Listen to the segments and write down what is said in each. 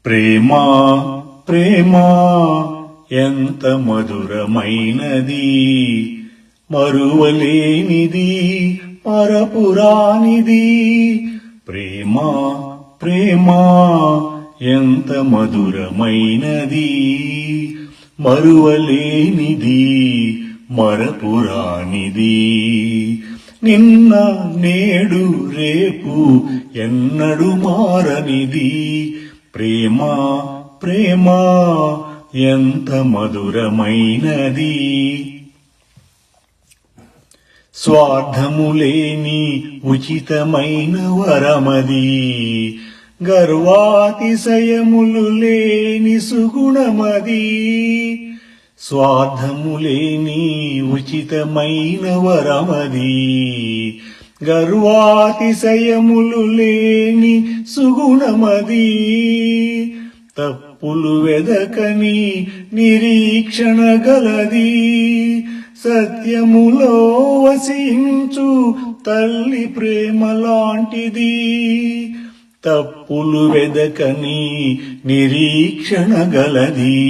ప్రేమా ప్రేమా ఎంత మధురమైనది, మరువలేనిది, మరపురానిది. ప్రేమా ప్రేమా ఎంత మధురమైనది, మరువలేనిది, మరపురానిది. నిన్న నేడు రేపు ఎన్నడు మారనిది. ప్రేమా ప్రేమా ఎంత మధురమైనది. స్వార్థములేని ఉచితమైన వరమది, గర్వాతిశయములు లేని సుగుణమది. స్వార్థములేని ఉచితమైన వరమది, గర్వాతిశయములు లేని సుగుణమది. తప్పులు వెదకని నిరీక్షణ గలది, సత్యములో వసించు తల్లి ప్రేమ లాంటిది. తప్పులు వెదకని నిరీక్షణ గలది,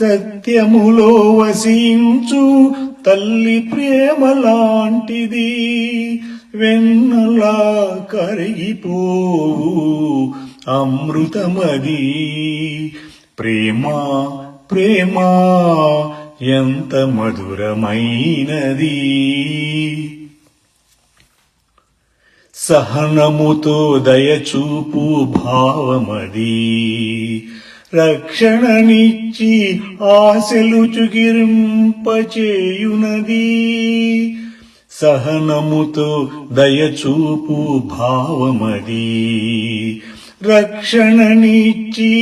సత్యములో వసించు తల్లి ప్రేమ లాంటిది. వెన్నలా కరిగిపోవు అమృతమది. ప్రేమా ప్రేమా ఎంత మధురమైనది. సహనముతో దయచూపు భావమది, రక్షణనిచ్చి ఆశలు చుగిరింపచేయునది. సహనముతో దయచూపు భావమది, రక్షణనిచ్చి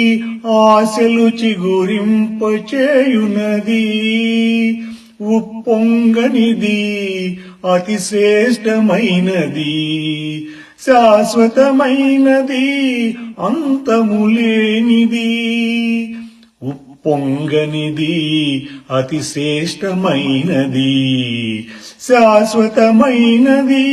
ఆశలు చిగురింపచేయునది. ఉప్పొంగనిది, అతి శ్రేష్టమైనది, శాశ్వతమైనది, అంతములేనిది. ఉప్పొంగనిది, అతి శ్రేష్టమైనది, శాశ్వతమైనది,